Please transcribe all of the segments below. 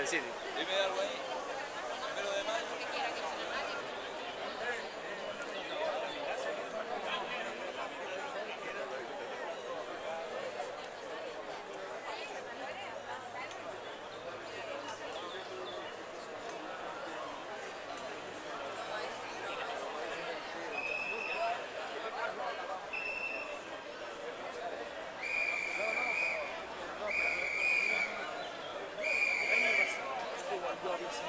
Sí. Dime algo ahí. Primero de mayo. Glorious.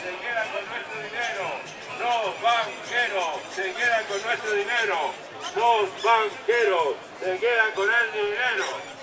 se quedan con nuestro dinero. Los banqueros se quedan con nuestro dinero. Los banqueros se quedan con el dinero.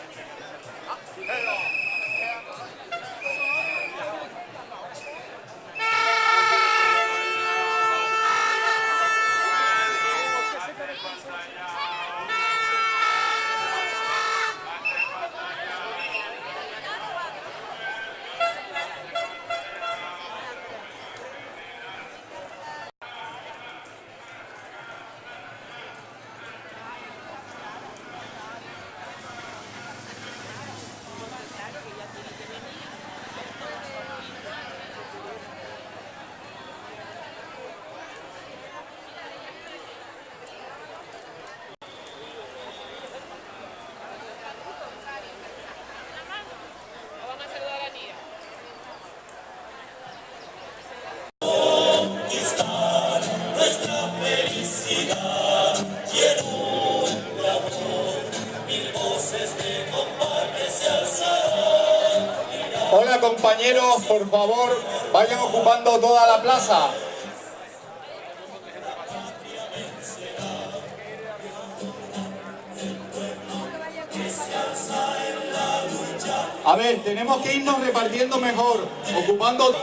Hola compañeros, por favor, vayan ocupando toda la plaza. A ver, tenemos que irnos repartiendo mejor, ocupando...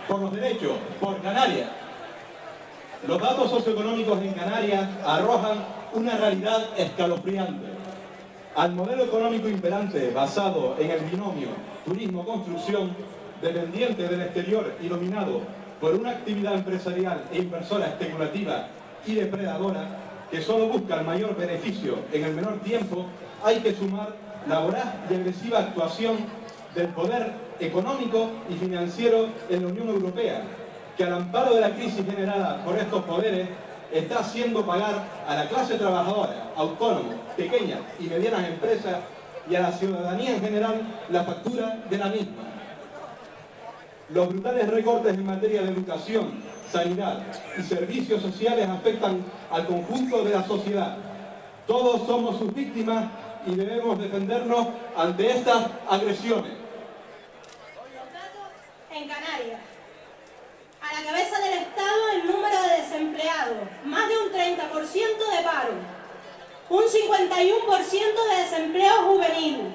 Por los derechos, por Canarias. Los datos socioeconómicos en Canarias arrojan una realidad escalofriante. Al modelo económico imperante basado en el binomio turismo-construcción, dependiente del exterior y dominado por una actividad empresarial e inversora especulativa y depredadora que solo busca el mayor beneficio en el menor tiempo, hay que sumar la voraz y agresiva actuación del poder económico y financiero en la Unión Europea, que al amparo de la crisis generada por estos poderes está haciendo pagar a la clase trabajadora, autónomos, pequeñas y medianas empresas y a la ciudadanía en general la factura de la misma. Los brutales recortes en materia de educación, sanidad y servicios sociales afectan al conjunto de la sociedad. Todos somos sus víctimas y debemos defendernos ante estas agresiones. En Canarias, a la cabeza del Estado el número de desempleados, más de un 30% de paro, un 51% de desempleo juvenil,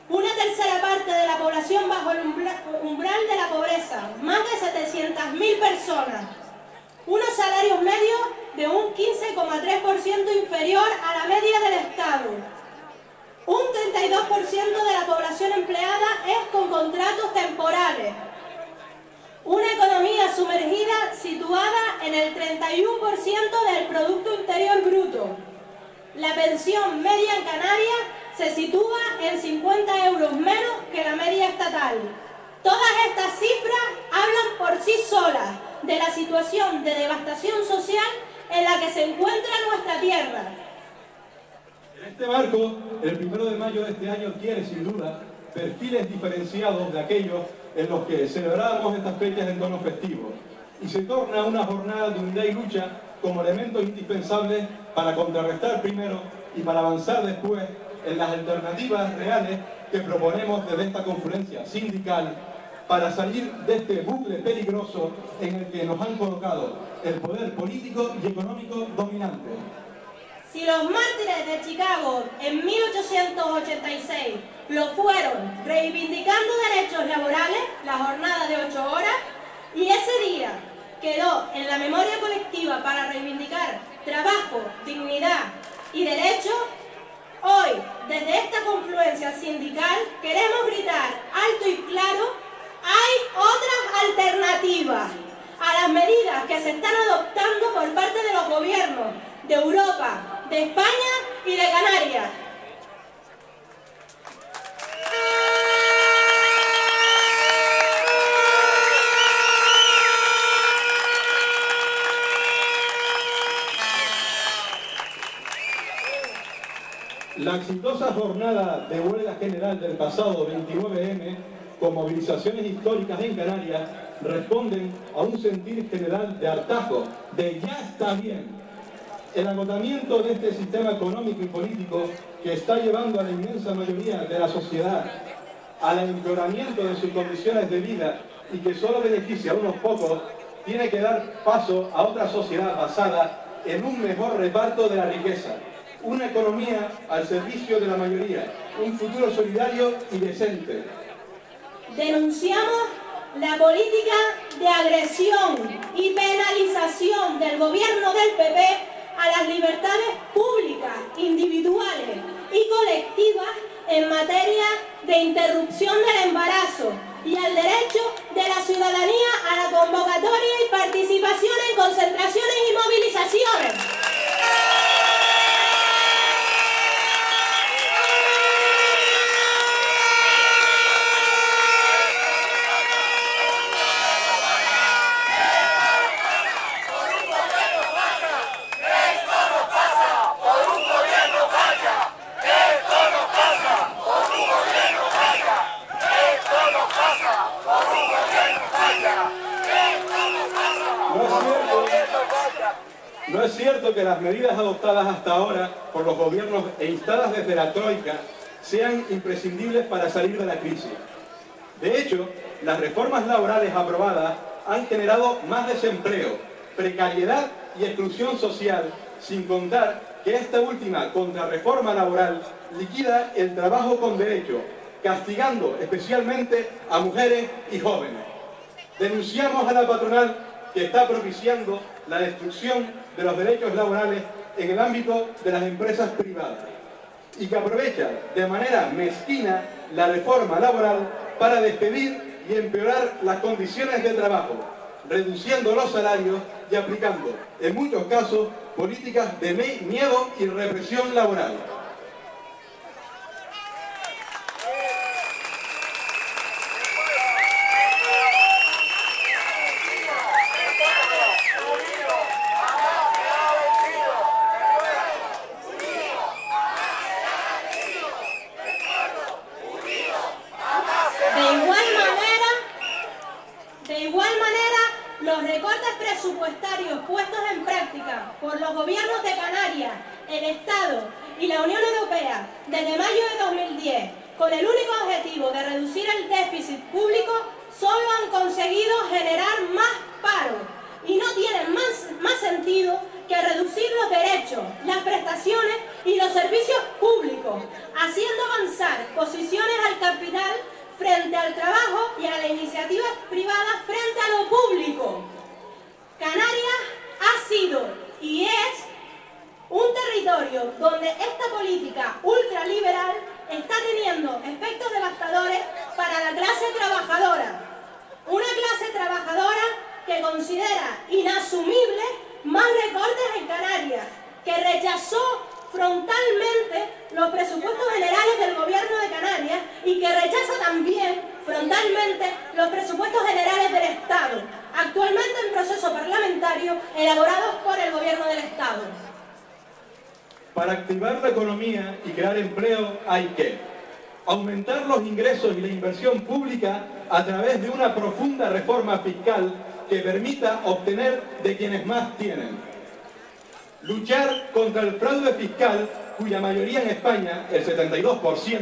una tercera parte de la población bajo el umbral de la pobreza, más de 700.000 personas, unos salarios medios de un 15,3% inferior a la media del Estado. Un 32% de la población empleada es con contratos temporales. Una economía sumergida situada en el 31% del Producto Interior Bruto. La pensión media en Canarias se sitúa en 50 euros menos que la media estatal. Todas estas cifras hablan por sí solas de la situación de devastación social en la que se encuentra nuestra tierra. En este marco, el 1 de mayo de este año tiene, sin duda, perfiles diferenciados de aquellos en los que celebrábamos estas fechas en tono festivo, y se torna una jornada de unidad y lucha como elementos indispensables para contrarrestar primero y para avanzar después en las alternativas reales que proponemos desde esta confluencia sindical para salir de este bucle peligroso en el que nos han colocado el poder político y económico dominante. Si los mártires de Chicago en 1886 lo fueron reivindicando derechos laborales, la jornada de 8 horas, y ese día quedó en la memoria colectiva para reivindicar trabajo, dignidad y derechos, hoy, desde esta confluencia sindical, queremos gritar alto y claro: hay otras alternativas a las medidas que se están adoptando por parte de los gobiernos de Europa, de España y de Canarias. La exitosa jornada de huelga general del pasado 29M, con movilizaciones históricas en Canarias, responden a un sentir general de hartazgo, de ya está bien. El agotamiento de este sistema económico y político que está llevando a la inmensa mayoría de la sociedad al empeoramiento de sus condiciones de vida y que solo beneficia a unos pocos, tiene que dar paso a otra sociedad basada en un mejor reparto de la riqueza, una economía al servicio de la mayoría, un futuro solidario y decente. Denunciamos la política de agresión y penalización del gobierno del PP a las libertades públicas, individuales y colectivas en materia de interrupción del embarazo y al derecho de la ciudadanía a la convocatoria y participación en concentraciones y movilizaciones. No es cierto que las medidas adoptadas hasta ahora por los gobiernos e instadas desde la Troika sean imprescindibles para salir de la crisis. De hecho, las reformas laborales aprobadas han generado más desempleo, precariedad y exclusión social, sin contar que esta última contrarreforma laboral liquida el trabajo con derecho, castigando especialmente a mujeres y jóvenes. Denunciamos a la patronal que está propiciando la destrucción de los derechos laborales en el ámbito de las empresas privadas y que aprovecha de manera mezquina la reforma laboral para despedir y empeorar las condiciones de trabajo, reduciendo los salarios y aplicando, en muchos casos, políticas de miedo y represión laboral. De igual manera, los recortes presupuestarios puestos en práctica por los gobiernos de Canarias, el Estado y la Unión Europea desde mayo de 2010, con el único objetivo de reducir el déficit público, solo han conseguido generar más paro y no tienen más sentido que reducir los derechos, las prestaciones y los servicios públicos, haciendo avanzar posiciones al capital frente al trabajo y a las iniciativas privadas frente a lo público. Canarias ha sido y es un territorio donde esta política ultraliberal está teniendo efectos devastadores para la clase trabajadora. Una clase trabajadora que considera inasumible más recortes en Canarias, que rechazó frontalmente los presupuestos generales del gobierno de Canarias y que rechaza también frontalmente los presupuestos generales del Estado, actualmente en proceso parlamentario elaborados por el gobierno del Estado. Estado. Para activar la economía y crear empleo hay que aumentar los ingresos y la inversión pública a través de una profunda reforma fiscal que permita obtener de quienes más tienen. Luchar contra el fraude fiscal, cuya mayoría en España, el 72%,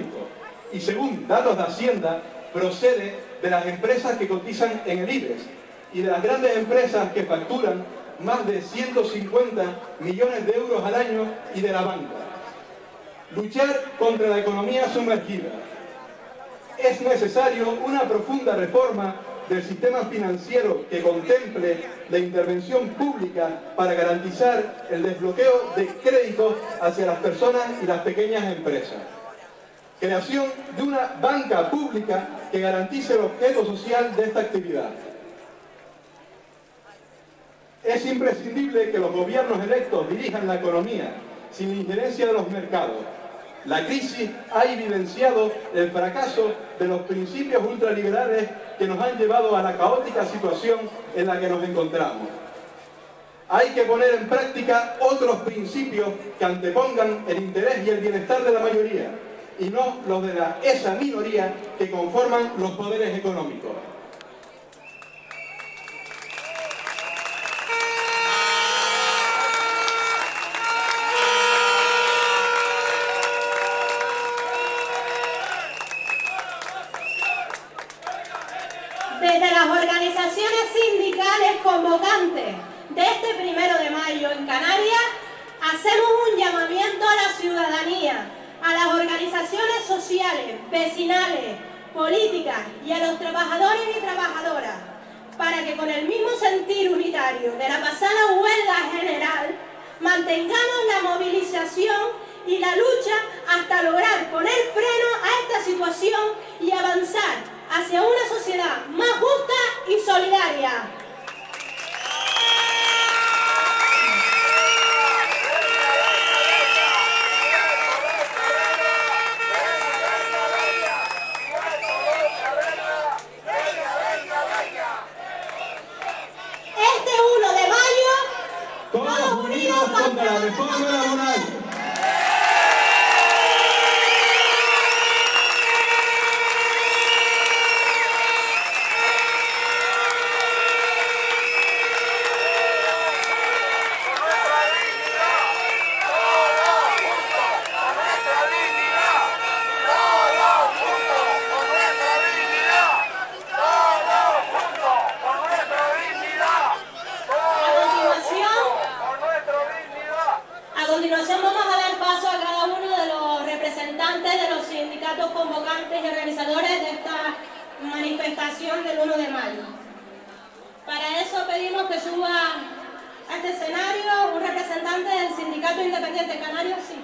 y según datos de Hacienda, procede de las empresas que cotizan en el IBEX y de las grandes empresas que facturan más de 150 millones de euros al año y de la banca. Luchar contra la economía sumergida. Es necesario una profunda reforma del sistema financiero que contemple la intervención pública para garantizar el desbloqueo de créditos hacia las personas y las pequeñas empresas. Creación de una banca pública que garantice el objeto social de esta actividad. Es imprescindible que los gobiernos electos dirijan la economía sin la injerencia de los mercados. La crisis ha evidenciado el fracaso de los principios ultraliberales que nos han llevado a la caótica situación en la que nos encontramos. Hay que poner en práctica otros principios que antepongan el interés y el bienestar de la mayoría y no los de esa minoría que conforman los poderes económicos. Desde las organizaciones sindicales convocantes de este 1 de mayo en Canarias, hacemos un llamamiento a la ciudadanía, a las organizaciones sociales, vecinales, políticas y a los trabajadores y trabajadoras, para que con el mismo sentir unitario de la pasada huelga general, mantengamos la movilización y la lucha hasta lograr poner freno a esta situación y avanzar hacia una sociedad más justa y solidaria. Este 1 de mayo, Todos unidos contra la reforma laboral. A continuación vamos a dar paso a cada uno de los representantes de los sindicatos convocantes y organizadores de esta manifestación del 1 de mayo. Para eso pedimos que suba a este escenario un representante del Sindicato Independiente Canario. Sí.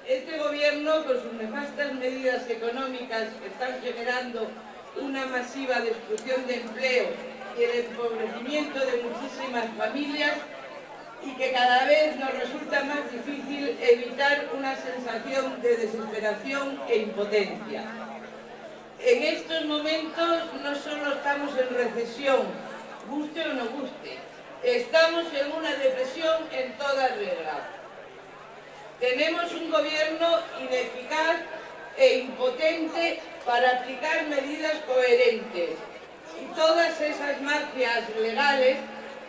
Este gobierno, con sus nefastas medidas económicas que están generando una masiva destrucción de empleo y el empobrecimiento de muchísimas familias, y que cada vez nos resulta más difícil evitar una sensación de desesperación e impotencia. En estos momentos no solo estamos en recesión, guste o no guste, estamos en una depresión en toda regla. Tenemos un gobierno ineficaz e impotente para aplicar medidas coherentes y todas esas mafias legales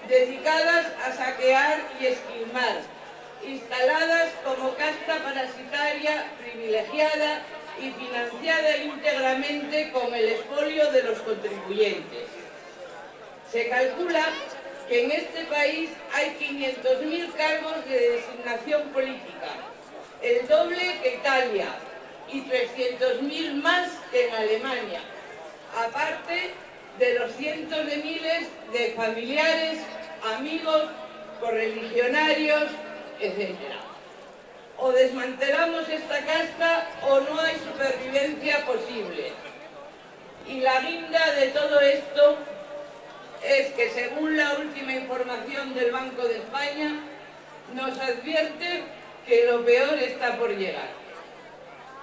dedicadas a saquear y esquilmar, instaladas como casta parasitaria privilegiada y financiada íntegramente con el expolio de los contribuyentes. Se calcula que en este país hay 500.000 cargos de designación política, el doble que Italia, y 300.000 más que en Alemania, aparte de los cientos de miles de familiares, amigos, correligionarios, etc. O desmantelamos esta casta o no hay supervivencia posible. Y la guinda de todo esto es que, según la última información del Banco de España, nos advierte que lo peor está por llegar.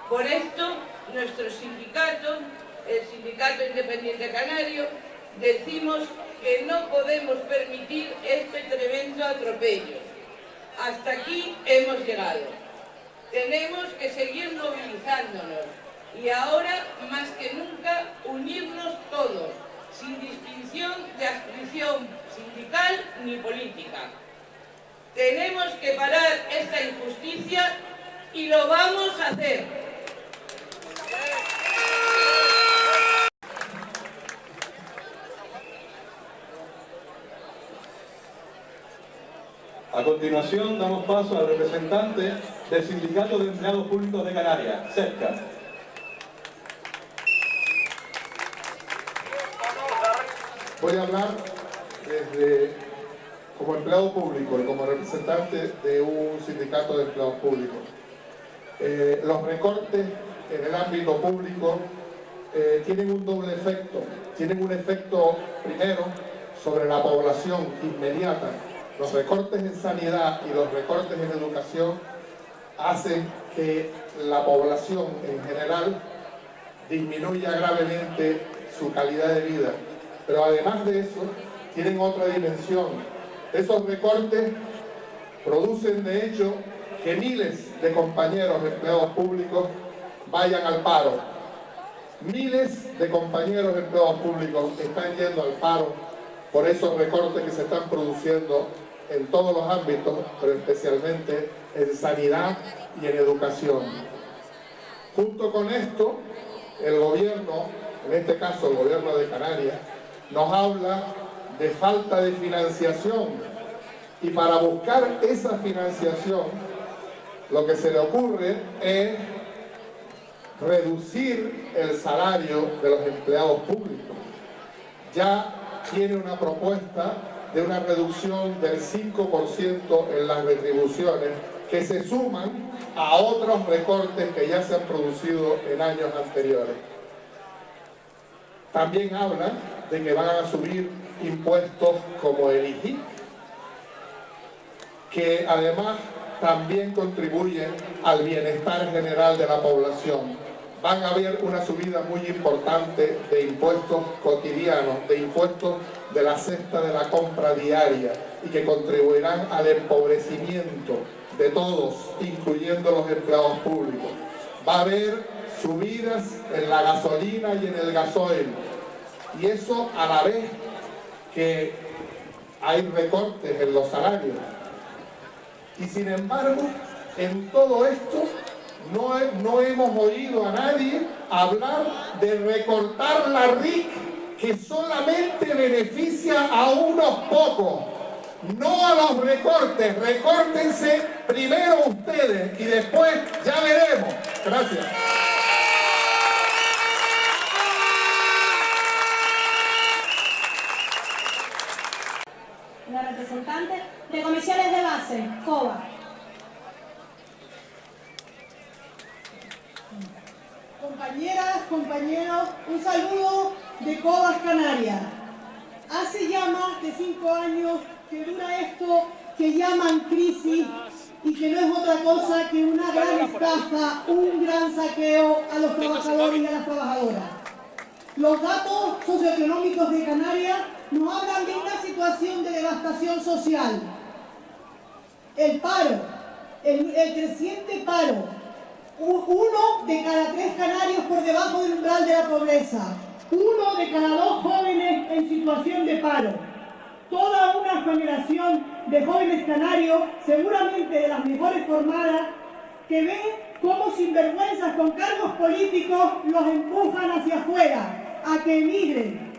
Por esto, nuestro sindicato el Sindicato Independiente Canario, decimos que no podemos permitir este tremendo atropello. Hasta aquí hemos llegado. Tenemos que seguir movilizándonos y ahora, más que nunca, unirnos todos, sin distinción de adscripción sindical ni política. Tenemos que parar esta injusticia y lo vamos a hacer. A continuación damos paso al representante del Sindicato de Empleados Públicos de Canarias, SEPCA. Voy a hablar como empleado público y como representante de un sindicato de empleados públicos. Los recortes en el ámbito público tienen un doble efecto. Tienen un efecto, primero, sobre la población inmediata. Los recortes en sanidad y los recortes en educación hacen que la población en general disminuya gravemente su calidad de vida. Pero además de eso, tienen otra dimensión. Esos recortes producen, de hecho, que miles de compañeros empleados públicos vayan al paro. Miles de compañeros empleados públicos están yendo al paro por esos recortes que se están produciendo en todos los ámbitos, pero especialmente en sanidad y en educación. Junto con esto, el gobierno, en este caso el gobierno de Canarias, nos habla de falta de financiación, y para buscar esa financiación lo que se le ocurre es reducir el salario de los empleados públicos. Ya tiene una propuesta de una reducción del 5% en las retribuciones, que se suman a otros recortes que ya se han producido en años anteriores. También hablan de que van a subir impuestos como el IGI, que además también contribuyen al bienestar general de la población. Van a haber una subida muy importante de impuestos cotidianos, de impuestos de la cesta de la compra diaria, y que contribuirán al empobrecimiento de todos, incluyendo los empleados públicos. Va a haber subidas en la gasolina y en el gasoil, y eso a la vez que hay recortes en los salarios. Y sin embargo, en todo esto no hemos oído a nadie hablar de recortar la RIC, que solamente beneficia a unos pocos. No a los recortes. Recórtense primero ustedes y después ya veremos. Gracias. La representante de comisiones de base, COBA. Compañeras, compañeros, un saludo de COBAS Canarias. Hace ya más de 5 años que dura esto que llaman crisis, y que no es otra cosa que una gran estafa, un gran saqueo a los trabajadores y a las trabajadoras. Los datos socioeconómicos de Canarias nos hablan de una situación de devastación social. El paro, el creciente paro, 1 de cada 3 canarios por debajo del umbral de la pobreza, 1 de cada 2 jóvenes en situación de paro. Toda una generación de jóvenes canarios, seguramente de las mejores formadas, que ven cómo sinvergüenzas con cargos políticos los empujan hacia afuera, a que emigren.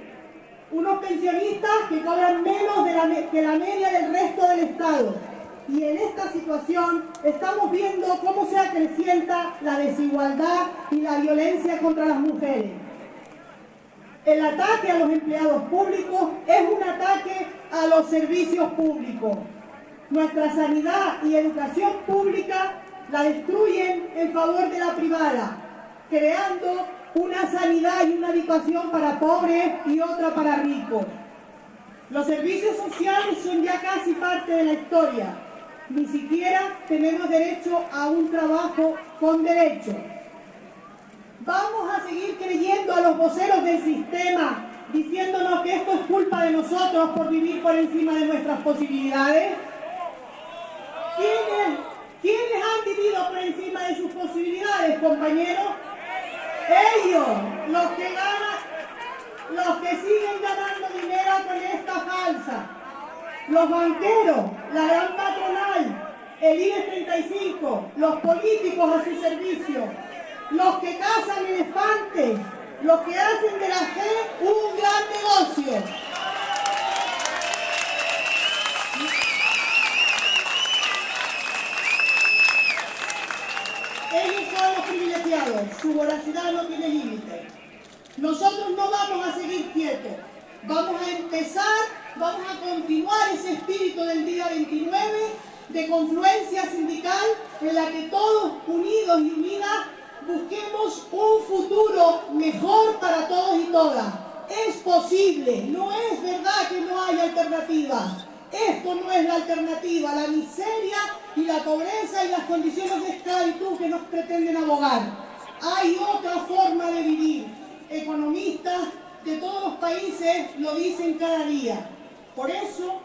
Unos pensionistas que cobran menos que la media del resto del Estado. Y en esta situación estamos viendo cómo se acrecienta la desigualdad y la violencia contra las mujeres. El ataque a los empleados públicos es un ataque a los servicios públicos. Nuestra sanidad y educación pública la destruyen en favor de la privada, creando una sanidad y una educación para pobres y otra para ricos. Los servicios sociales son ya casi parte de la historia. Ni siquiera tenemos derecho a un trabajo con derecho. Vamos a seguir creyendo a los voceros del sistema, diciéndonos que esto es culpa de nosotros por vivir por encima de nuestras posibilidades. ¿Quiénes han vivido por encima de sus posibilidades, compañeros? Ellos, los que siguen ganando dinero con esta falsa. Los banqueros, la gran patronal, el IBEX 35, los políticos a su servicio, los que cazan elefantes, los que hacen de la fe un gran negocio. Ellos son los privilegiados, su voracidad no tiene límite. Nosotros no vamos a seguir quietos, vamos a empezar, vamos a continuar ese espíritu del día 29 de confluencia sindical en la que todos unidos y unidas busquemos un futuro mejor para todos y todas. Es posible, no es verdad que no hay alternativa. Esto no es la alternativa, la miseria y la pobreza y las condiciones de esclavitud que nos pretenden abogar. Hay otra forma de vivir. Economistas de todos los países lo dicen cada día. Por eso,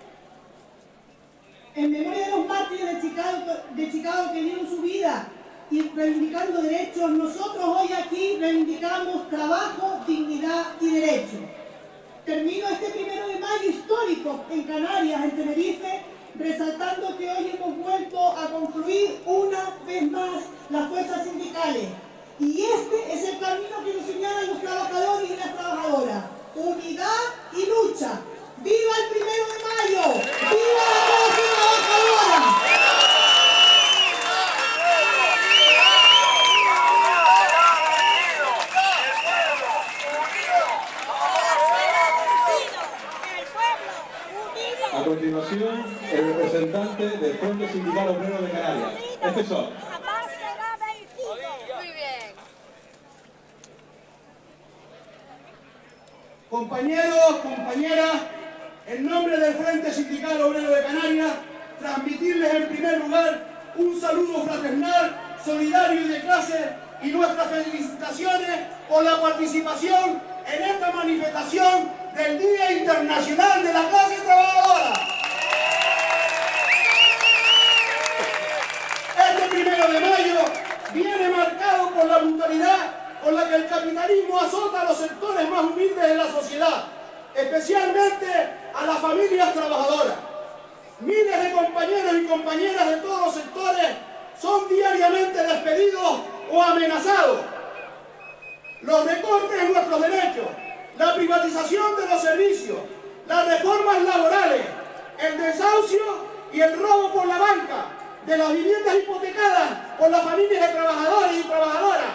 en memoria de los mártires de Chicago que dieron su vida y reivindicando derechos, nosotros hoy aquí reivindicamos trabajo, dignidad y derechos. Termino este 1 de mayo histórico en Canarias, en Tenerife, resaltando que hoy hemos vuelto a confluir una vez más las fuerzas sindicales. Y este es el camino que nos señalan los trabajadores y las trabajadoras. Unidad y lucha. ¡Viva el 1 de mayo! ¡Viva la clase trabajadora! A continuación, el representante del Frente Sindical Obrero de Canarias. Profesor. Muy bien. Compañeros, compañeras, en nombre del Frente Sindical Obrero de Canarias, transmitirles en primer lugar un saludo fraternal, solidario y de clase y nuestras felicitaciones por la participación en esta manifestación del Día Internacional de la Clase Trabajadora. Este 1 de mayo viene marcado por la brutalidad con la que el capitalismo azota a los sectores más humildes de la sociedad, especialmente a las familias trabajadoras. Miles de compañeros y compañeras de todos los sectores son diariamente despedidos o amenazados. Los recortes en nuestros derechos, la privatización de los servicios, las reformas laborales, el desahucio y el robo por la banca de las viviendas hipotecadas por las familias de trabajadores y trabajadoras,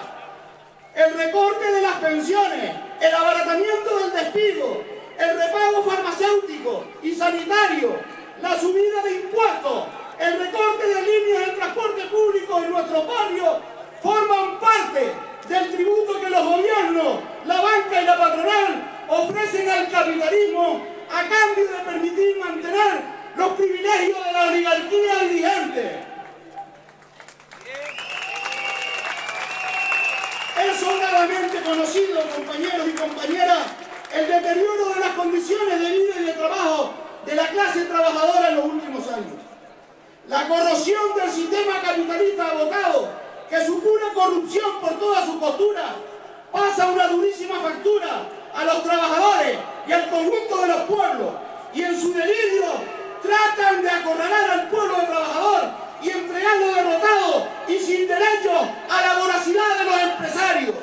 el recorte de las pensiones, el abaratamiento del despido, el repago farmacéutico y sanitario, la subida de impuestos, el recorte de líneas del transporte público en nuestro barrio forman parte del tributo que los gobiernos, la banca y la patronal ofrecen al capitalismo a cambio de permitir mantener los privilegios de la oligarquía dirigente. Es sobradamente conocido, compañeros y compañeras, el deterioro de las condiciones de vida y de trabajo de la clase trabajadora en los últimos años. La corrosión del sistema capitalista agotado, que supone corrupción por toda su postura, pasa una durísima factura a los trabajadores y al conjunto de los pueblos, y en su delirio tratan de acorralar al pueblo trabajador y entregarlo derrotado y sin derechos a la voracidad de los empresarios.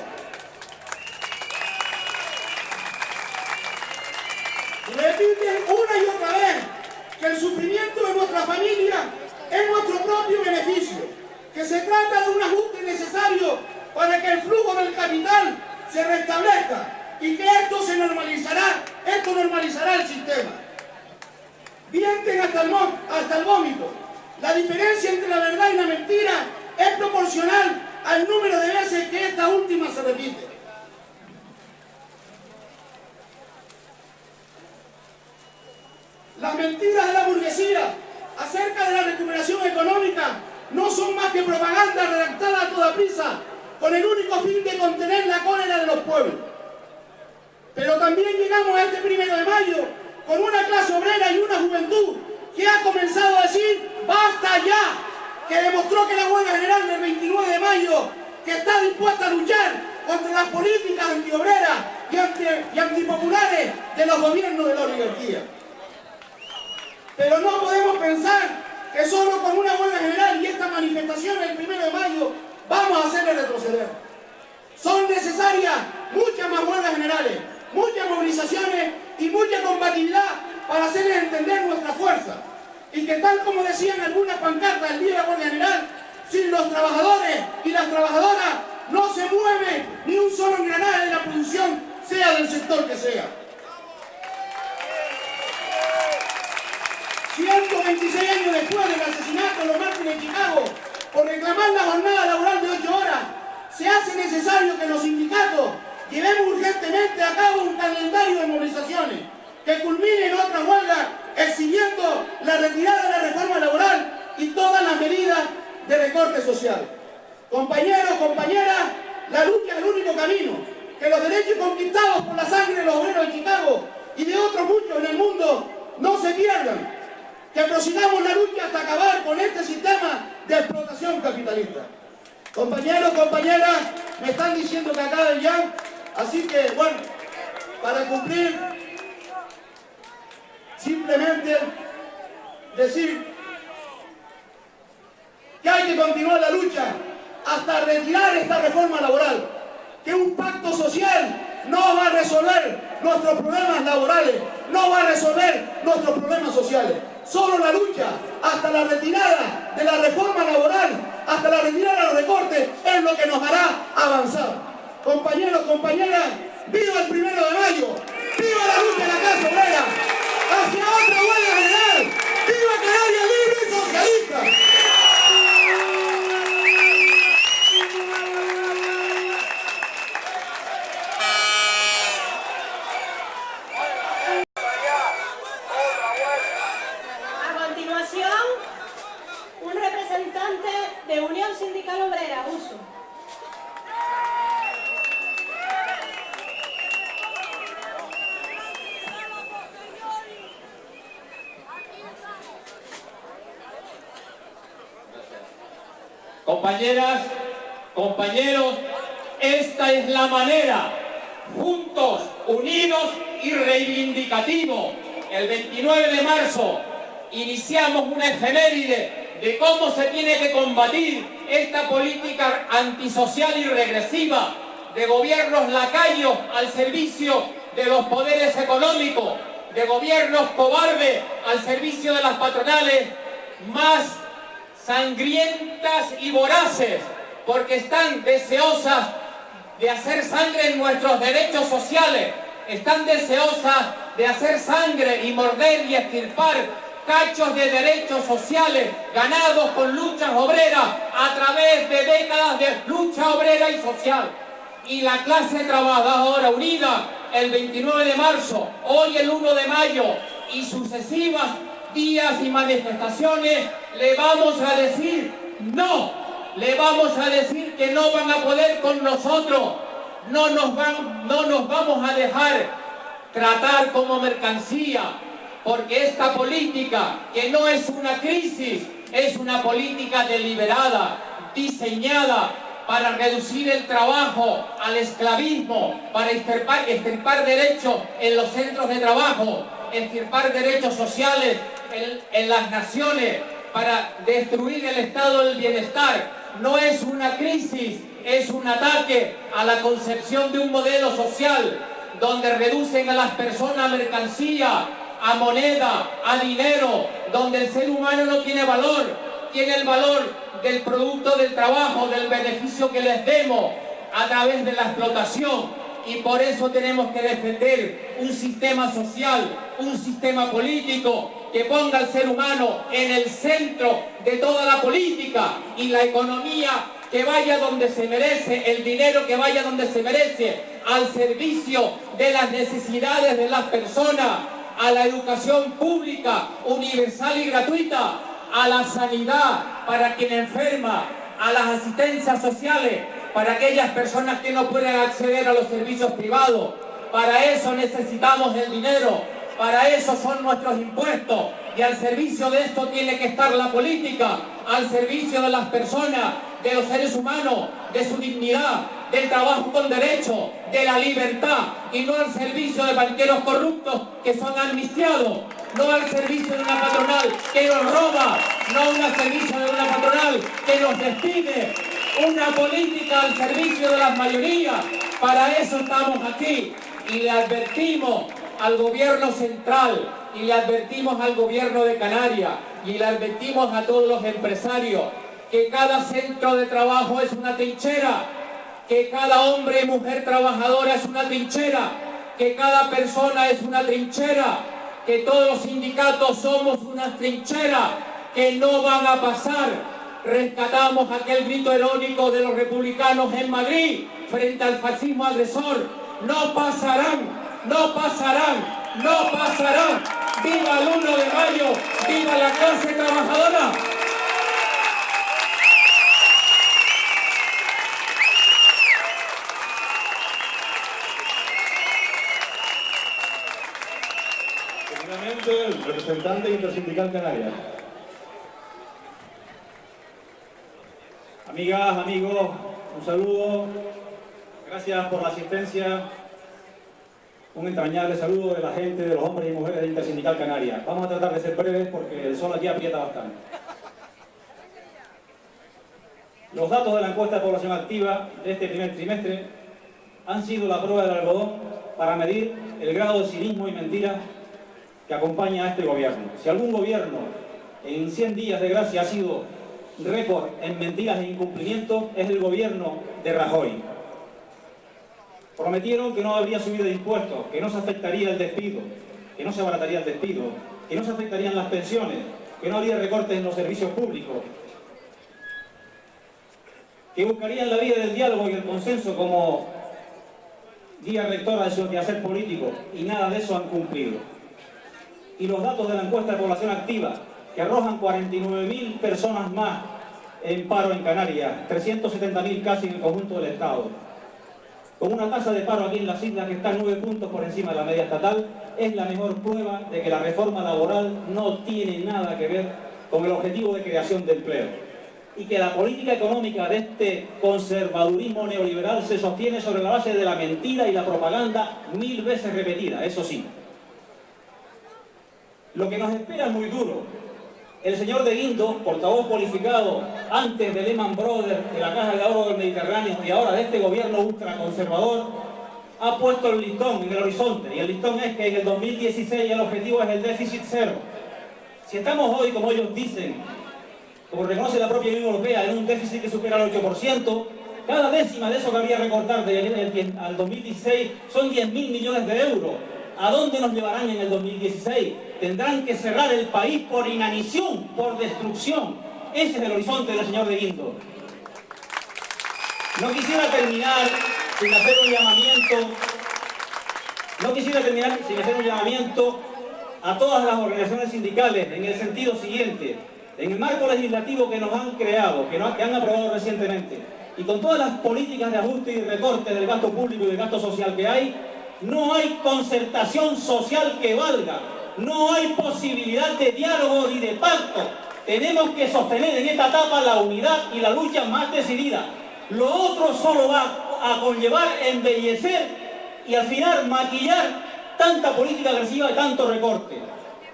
Repiten una y otra vez que el sufrimiento de nuestra familia es nuestro propio beneficio, que se trata de un ajuste necesario para que el flujo del capital se restablezca y que esto normalizará el sistema. Mienten hasta el vómito. La diferencia entre la verdad y la mentira es proporcional al número de veces que esta última se repite. Las mentiras de la burguesía acerca de la recuperación económica no son más que propaganda redactada a toda prisa con el único fin de contener la cólera de los pueblos. Pero también llegamos a este 1 de mayo con una clase obrera y una juventud que ha comenzado a decir ¡basta ya!, que demostró que la huelga general del 29 de mayo que está dispuesta a luchar contra las políticas antiobreras y antipopulares de los gobiernos de la oligarquía. Pero no podemos pensar que solo con una huelga general y esta manifestación el 1 de mayo vamos a hacerle retroceder. Son necesarias muchas más huelgas generales, muchas movilizaciones y mucha combatividad para hacerles entender nuestra fuerza. Y que tal como decían algunas pancartas el día de la huelga general, sin los trabajadores y las trabajadoras no se mueve ni un solo engranaje de la producción, sea del sector que sea. 126 años después del asesinato de los mártires de Chicago por reclamar la jornada laboral de 8 horas, se hace necesario que los sindicatos llevemos urgentemente a cabo un calendario de movilizaciones que culmine en otra huelga exigiendo la retirada de la reforma laboral y todas las medidas de recorte social. Compañeros, compañeras, la lucha es el único camino. Que los derechos conquistados por la sangre de los obreros de Chicago y de otros muchos en el mundo no se pierdan. Que prosigamos la lucha hasta acabar con este sistema de explotación capitalista. Compañeros, compañeras, me están diciendo que acaben ya, así que, bueno, para cumplir, simplemente decir que hay que continuar la lucha hasta retirar esta reforma laboral, que un pacto social no va a resolver nuestros problemas laborales, no va a resolver nuestros problemas sociales. Solo la lucha hasta la retirada de la reforma laboral, hasta la retirada de los recortes, es lo que nos hará avanzar. Compañeros, compañeras, ¡viva el 1 de mayo! ¡Viva la lucha de la clase obrera! ¡Hacia otra huelga general! ¡Viva Canarias libre y socialista! De Unión Sindical Obrera, uso. Compañeras, compañeros, esta es la manera, juntos, unidos y reivindicativos. El 29 de marzo iniciamos una efeméride de cómo se tiene que combatir esta política antisocial y regresiva de gobiernos lacayos al servicio de los poderes económicos, de gobiernos cobardes al servicio de las patronales más sangrientas y voraces, porque están deseosas de hacer sangre en nuestros derechos sociales, están deseosas de hacer sangre y morder y extirpar cachos de derechos sociales ganados con luchas obreras a través de décadas de lucha obrera y social. Y la clase trabajadora unida el 29 de marzo, hoy el 1 de mayo y sucesivas días y manifestaciones, le vamos a decir no, le vamos a decir que no van a poder con nosotros, no nos vamos a dejar tratar como mercancía. Porque esta política, que no es una crisis, es una política deliberada, diseñada para reducir el trabajo al esclavismo, para extirpar derechos en los centros de trabajo, extirpar derechos sociales en las naciones, para destruir el estado del bienestar. No es una crisis, es un ataque a la concepción de un modelo social donde reducen a las personas a mercancía, a moneda, a dinero, donde el ser humano no tiene valor, tiene el valor del producto del trabajo, del beneficio que les demos a través de la explotación. Y por eso tenemos que defender un sistema social, un sistema político que ponga al ser humano en el centro de toda la política y la economía que vaya donde se merece, el dinero que vaya donde se merece, al servicio de las necesidades de las personas, a la educación pública, universal y gratuita, a la sanidad para quien enferma, a las asistencias sociales para aquellas personas que no pueden acceder a los servicios privados. Para eso necesitamos el dinero, para eso son nuestros impuestos, y al servicio de esto tiene que estar la política, al servicio de las personas, de los seres humanos, de su dignidad, del trabajo con derecho, de la libertad, y no al servicio de banqueros corruptos que son amnistiados, no al servicio de una patronal que nos roba, no al servicio de una patronal que nos despide, una política al servicio de las mayorías. Para eso estamos aquí, y le advertimos al gobierno central, y le advertimos al gobierno de Canarias, y le advertimos a todos los empresarios que cada centro de trabajo es una trinchera, que cada hombre y mujer trabajadora es una trinchera, que cada persona es una trinchera, que todos los sindicatos somos una trinchera, que no van a pasar. Rescatamos aquel grito heroico de los republicanos en Madrid frente al fascismo agresor. No pasarán, no pasarán, no pasarán. ¡Viva el 1 de mayo! ¡Viva la clase trabajadora! Primeramente, el representante intersindical canaria. Amigas, amigos, un saludo. Gracias por la asistencia. Un entrañable saludo de la gente, de los hombres y mujeres de Intersindical Canaria. Vamos a tratar de ser breves porque el sol aquí aprieta bastante. Los datos de la encuesta de población activa de este primer trimestre han sido la prueba del algodón para medir el grado de cinismo y mentira que acompaña a este gobierno. Si algún gobierno en 100 días de gracia ha sido récord en mentiras e incumplimientos, es el gobierno de Rajoy. Prometieron que no habría subida de impuestos, que no se afectaría el despido, que no se abarataría el despido, que no se afectarían las pensiones, que no habría recortes en los servicios públicos, que buscarían la vía del diálogo y el consenso como guía rectora de su quehacer político, y nada de eso han cumplido. Y los datos de la encuesta de población activa, que arrojan 49.000 personas más en paro en Canarias, 370.000 casi en el conjunto del Estado, con una tasa de paro aquí en las islas que está 9 puntos por encima de la media estatal, es la mejor prueba de que la reforma laboral no tiene nada que ver con el objetivo de creación de empleo, y que la política económica de este conservadurismo neoliberal se sostiene sobre la base de la mentira y la propaganda 1000 veces repetida, eso sí. Lo que nos espera es muy duro. El señor de Guindos, portavoz cualificado antes de Lehman Brothers, de la Caja de Ahorro del Mediterráneo y ahora de este gobierno ultraconservador, ha puesto el listón en el horizonte, y el listón es que en el 2016 el objetivo es el déficit cero. Si estamos hoy, como ellos dicen, como reconoce la propia Unión Europea, en un déficit que supera el 8%, cada décima de eso que habría recortar al 2016 son 10.000 millones de euros. ¿A dónde nos llevarán en el 2016? Tendrán que cerrar el país por inanición, por destrucción. Ese es el horizonte del señor de Guindos. No quisiera terminar sin hacer un llamamiento a todas las organizaciones sindicales en el sentido siguiente. En el marco legislativo que nos han creado, que han aprobado recientemente, y con todas las políticas de ajuste y recorte del gasto público y del gasto social que hay, no hay concertación social que valga, no hay posibilidad de diálogo ni de pacto. Tenemos que sostener en esta etapa la unidad y la lucha más decidida. Lo otro solo va a conllevar embellecer y al final maquillar tanta política agresiva y tanto recorte.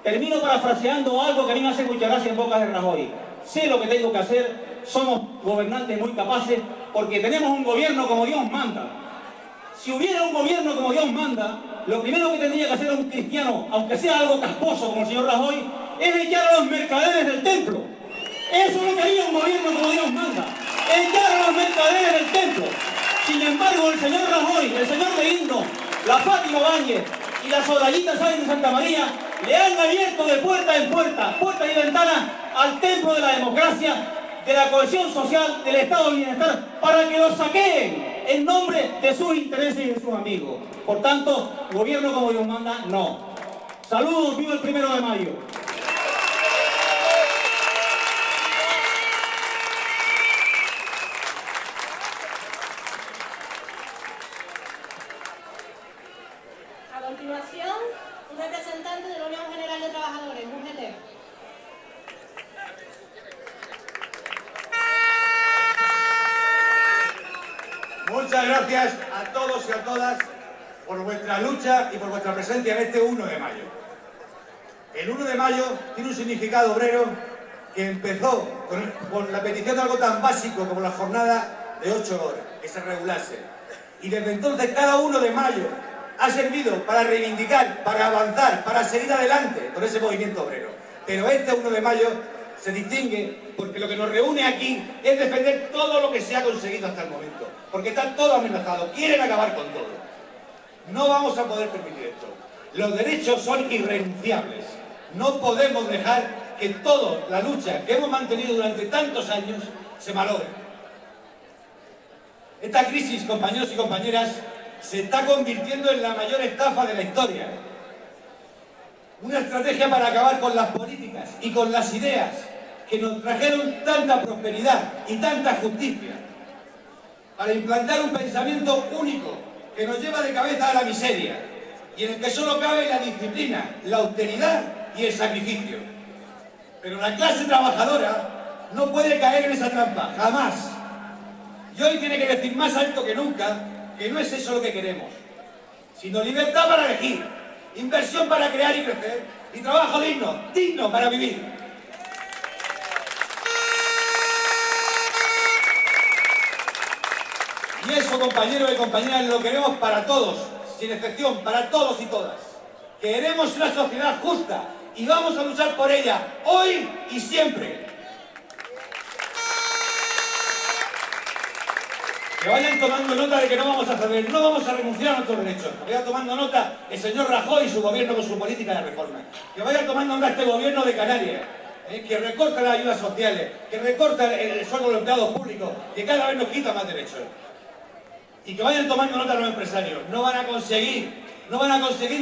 Termino parafraseando algo que a mí me hace mucha gracia en bocas de Rajoy. Sé lo que tengo que hacer, somos gobernantes muy capaces porque tenemos un gobierno como Dios manda. Si hubiera un gobierno como Dios manda, lo primero que tendría que hacer un cristiano, aunque sea algo casposo como el señor Rajoy, es echar a los mercaderes del templo. Eso es lo que haría un gobierno como Dios manda, echar a los mercaderes del templo. Sin embargo, el señor Rajoy, el señor de Guindos, la Fátima Báñez y la Sorayita Sáenz de Santa María le han abierto de puerta en puerta, puertas y ventanas al templo de la democracia, de la cohesión social, del estado de bienestar, para que los saqueen en nombre de sus intereses y de sus amigos. Por tanto, gobierno como Dios manda, no. Saludos, viva el 1 de mayo. continuación, un representante de la Unión General de Trabajadores, UGT. Muchas gracias a todos y a todas por vuestra lucha y por vuestra presencia en este 1 de mayo. El 1 de mayo tiene un significado obrero que empezó con la petición de algo tan básico como la jornada de 8 horas, que se regulase. Y desde entonces cada 1 de mayo ha servido para reivindicar, para avanzar, para seguir adelante con ese movimiento obrero. Pero este 1 de mayo se distingue porque lo que nos reúne aquí es defender todo lo que se ha conseguido hasta el momento. Porque están todos amenazados, quieren acabar con todo. No vamos a poder permitir esto. Los derechos son irrenunciables. No podemos dejar que toda la lucha que hemos mantenido durante tantos años se malogre. Esta crisis, compañeros y compañeras, se está convirtiendo en la mayor estafa de la historia. Una estrategia para acabar con las políticas y con las ideas que nos trajeron tanta prosperidad y tanta justicia. Para implantar un pensamiento único que nos lleva de cabeza a la miseria y en el que solo cabe la disciplina, la austeridad y el sacrificio. Pero la clase trabajadora no puede caer en esa trampa, jamás. Y hoy tiene que decir más alto que nunca que no es eso lo que queremos, sino libertad para elegir, inversión para crear y crecer y trabajo digno, digno para vivir. Y eso, compañeros y compañeras, lo queremos para todos, sin excepción, para todos y todas. Queremos una sociedad justa y vamos a luchar por ella, hoy y siempre. Que vayan tomando nota de que no vamos a ceder, no vamos a renunciar a nuestros derechos. Que vaya tomando nota el señor Rajoy y su gobierno con su política de reforma. Que vaya tomando nota este gobierno de Canarias, que recorta las ayudas sociales, que recorta el sueldo de los empleados públicos, que cada vez nos quita más derechos. Y que vayan tomando nota los empresarios. No van a conseguir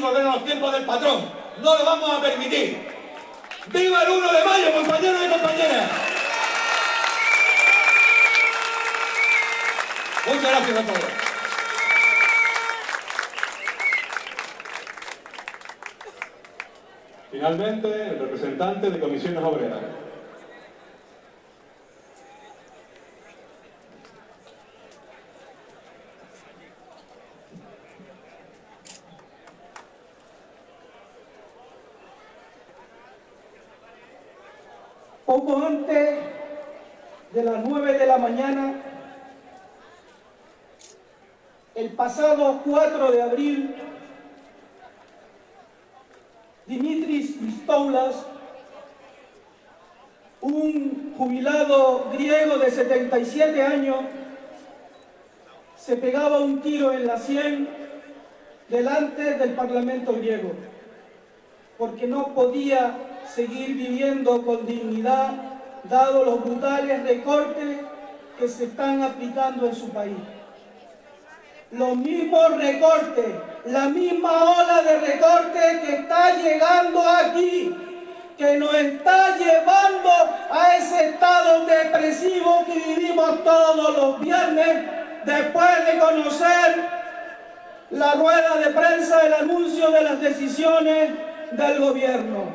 volver a los tiempos del patrón. No lo vamos a permitir. ¡Viva el 1 de mayo, compañeros y compañeras! Muchas gracias a todos. Finalmente, el representante de Comisiones Obreras. Poco antes de las 9 de la mañana, el pasado 4 de abril, Dimitris Christoulas, un jubilado griego de 77 años, se pegaba un tiro en la sien delante del Parlamento griego, porque no podía seguir viviendo con dignidad, dado los brutales recortes que se están aplicando en su país. Los mismos recortes, la misma ola de recortes que está llegando aquí, que nos está llevando a ese estado depresivo que vivimos todos los viernes, después de conocer la rueda de prensa, el anuncio de las decisiones del gobierno.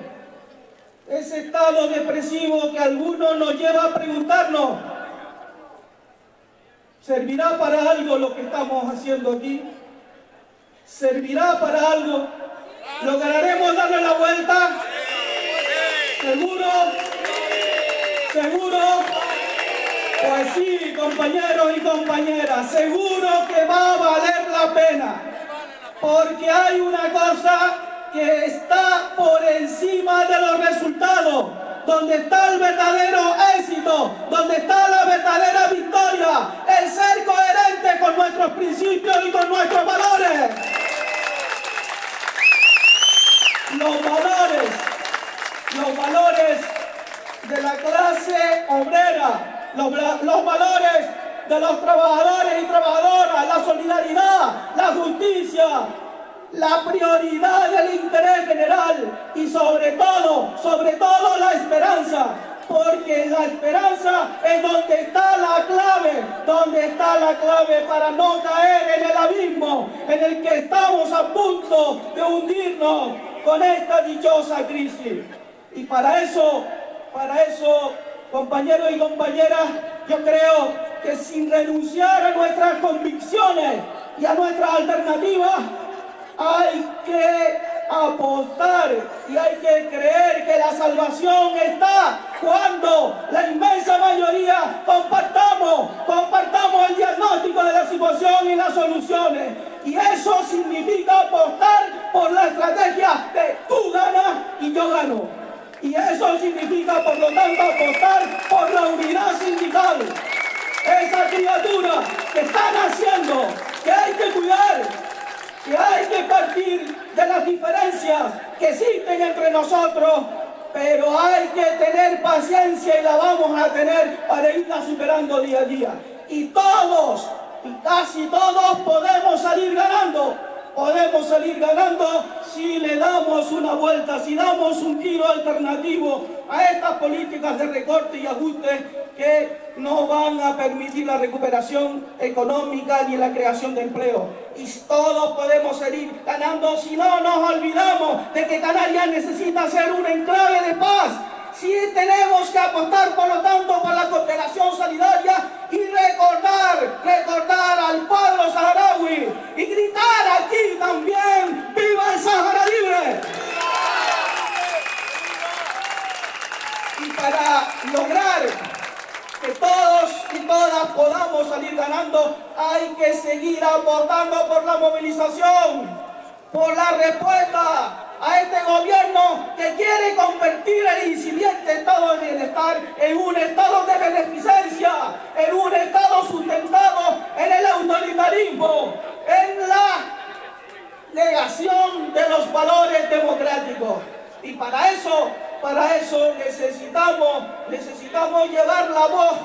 Ese estado depresivo que a algunos nos lleva a preguntarnos, ¿servirá para algo lo que estamos haciendo aquí? ¿Servirá para algo? ¿Lograremos darle la vuelta? ¿Seguro? ¿Seguro? Pues sí, compañeros y compañeras, seguro que va a valer la pena. Porque hay una cosa que está por encima de los resultados, donde está el verdadero éxito, donde está la verdadera victoria, el ser coherente con nuestros principios y con nuestros valores. Los valores de la clase obrera, los valores de los trabajadores y trabajadoras, la solidaridad, la justicia, la prioridad del interés general y sobre todo la esperanza, porque la esperanza es donde está la clave para no caer en el abismo en el que estamos a punto de hundirnos con esta dichosa crisis. Y para eso, compañeros y compañeras, yo creo que sin renunciar a nuestras convicciones y a nuestras alternativas, hay que apostar y hay que creer que la salvación está cuando la inmensa mayoría compartamos el diagnóstico de la situación y las soluciones. Y eso significa apostar por la estrategia de tú ganas y yo gano. Y eso significa, por lo tanto, apostar por la unidad sindical. Esa criatura que están haciendo, que hay que cuidar, que hay que partir de las diferencias que existen entre nosotros, pero hay que tener paciencia y la vamos a tener para irla superando día a día. Y todos, y casi todos, podemos salir ganando si le damos una vuelta, si damos un giro alternativo a estas políticas de recorte y ajuste que no van a permitir la recuperación económica ni la creación de empleo. Y todos podemos seguir ganando si no nos olvidamos de que Canarias necesita ser un enclave de paz. Sí tenemos que apostar, por lo tanto, por la cooperación solidaria y recordar al pueblo saharaui y gritar aquí también: ¡viva el Sáhara libre! Y para lograr que todos y todas podamos salir ganando, hay que seguir apostando por la movilización, por la respuesta a este gobierno que quiere convertir el incipiente estado de bienestar en un estado de beneficencia, en un estado sustentado en el autoritarismo, en la negación de los valores democráticos. Y para eso necesitamos llevar la voz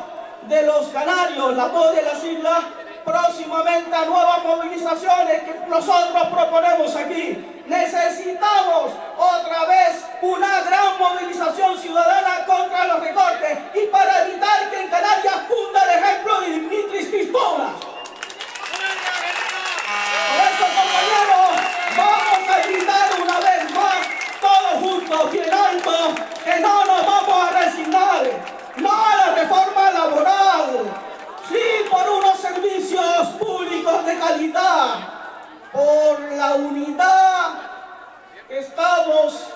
de los canarios, la voz de las islas, próximamente a nuevas movilizaciones que nosotros proponemos aquí. Necesitamos otra vez una gran movilización ciudadana contra los recortes y para evitar que en Canarias cunda el ejemplo de Dimitris Pistolas. Por eso, compañeros, vamos a gritar una vez más, todos juntos y en alto, que no nos vamos a resignar, no a la reforma laboral, sí por unos servicios públicos de calidad, por la unidad que estamos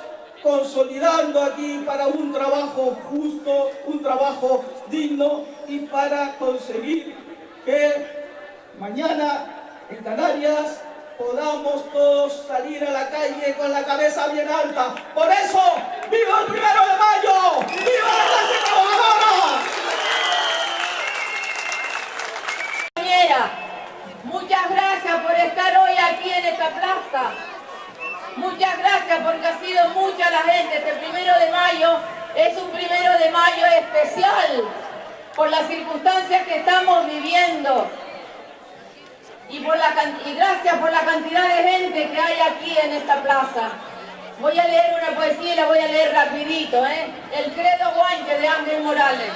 consolidando aquí para un trabajo justo, un trabajo digno y para conseguir que mañana en Canarias podamos todos salir a la calle con la cabeza bien alta. Por eso, ¡viva el 1 de mayo! ¡Viva la clase trabajadora! Muchas gracias por estar hoy aquí en esta plaza. Muchas gracias porque ha sido mucha la gente. Este 1 de mayo es un 1 de mayo especial por las circunstancias que estamos viviendo. Y gracias por la cantidad de gente que hay aquí en esta plaza. Voy a leer una poesía y la voy a leer rapidito, El credo guanche de Ángel Morales.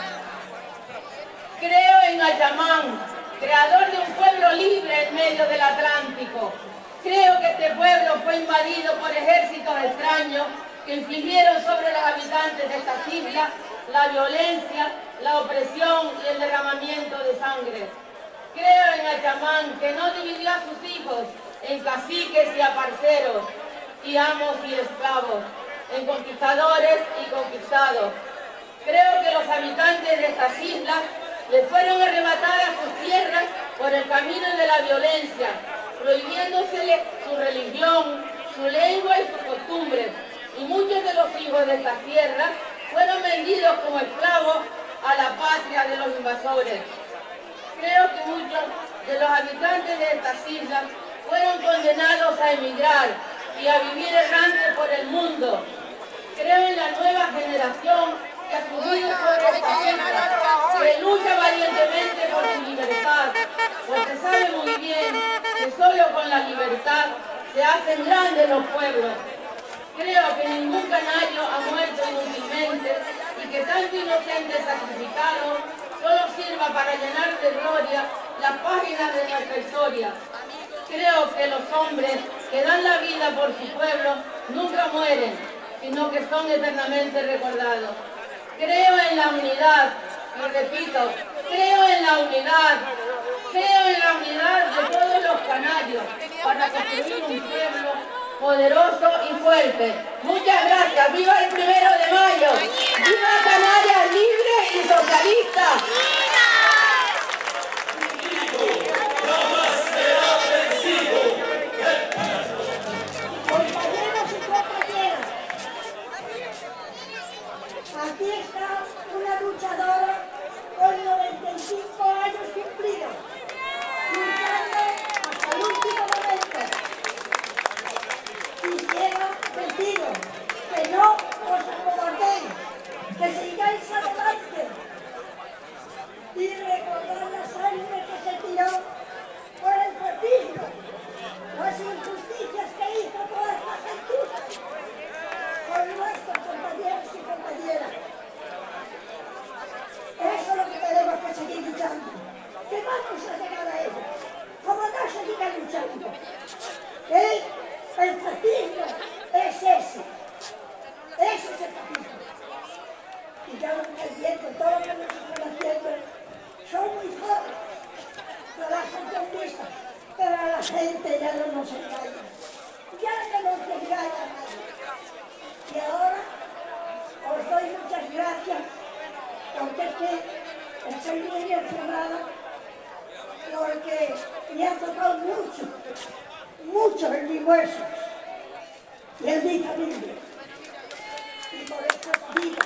Creo en Ayamán, creador de un pueblo libre en medio del Atlántico. Creo que este pueblo fue invadido por ejércitos extraños que infligieron sobre los habitantes de estas islas la violencia, la opresión y el derramamiento de sangre. Creo en Ayamán, que no dividió a sus hijos en caciques y aparceros, y amos y esclavos, en conquistadores y conquistados. Creo que los habitantes de estas islas les fueron arrebatadas sus tierras por el camino de la violencia, prohibiéndosele su religión, su lengua y sus costumbres. Y muchos de los hijos de estas tierras fueron vendidos como esclavos a la patria de los invasores. Creo que muchos de los habitantes de estas islas fueron condenados a emigrar y a vivir errantes por el mundo. Creo en la nueva generación que ha subido sobre esta isla, que lucha valientemente por su libertad, porque sabe muy bien que solo con la libertad se hacen grandes los pueblos. Creo que ningún canario ha muerto inútilmente y que tanto inocente sacrificado solo sirva para llenar de gloria las páginas de nuestra historia. Creo que los hombres que dan la vida por su pueblo nunca mueren, sino que son eternamente recordados. Creo en la unidad, y repito, creo en la unidad de todos los canarios para construir un pueblo poderoso y fuerte. Muchas gracias. ¡Viva el 1 de mayo! ¡Viva Canarias libre y socialista! Compañeros y compañeras, aquí está una luchadora con 95 años cumplidos, luchando hasta el último momento. Quisiera deciros que no os acobardéis, que sigáis adelante y recordar la sangre que se tiró por el fascismo, las injusticias que hizo toda esta gentuza con nuestros compañeros y compañeras. Eso es lo que tenemos que seguir luchando. Que vamos a llegar a ello. Como no se siga luchando. El fascismo es ese. Ese es el fascismo. Y ya lo estáis viendo, todo lo que nos están haciendo son muy jóvenes. No las conquistas, pero a la gente ya no nos engaña. Ya no nos engaña nadie. Y ahora os doy muchas gracias, porque es que estoy muy emocionada, porque me ha tocado mucho en mis huesos y en mi familia. Y por eso digo,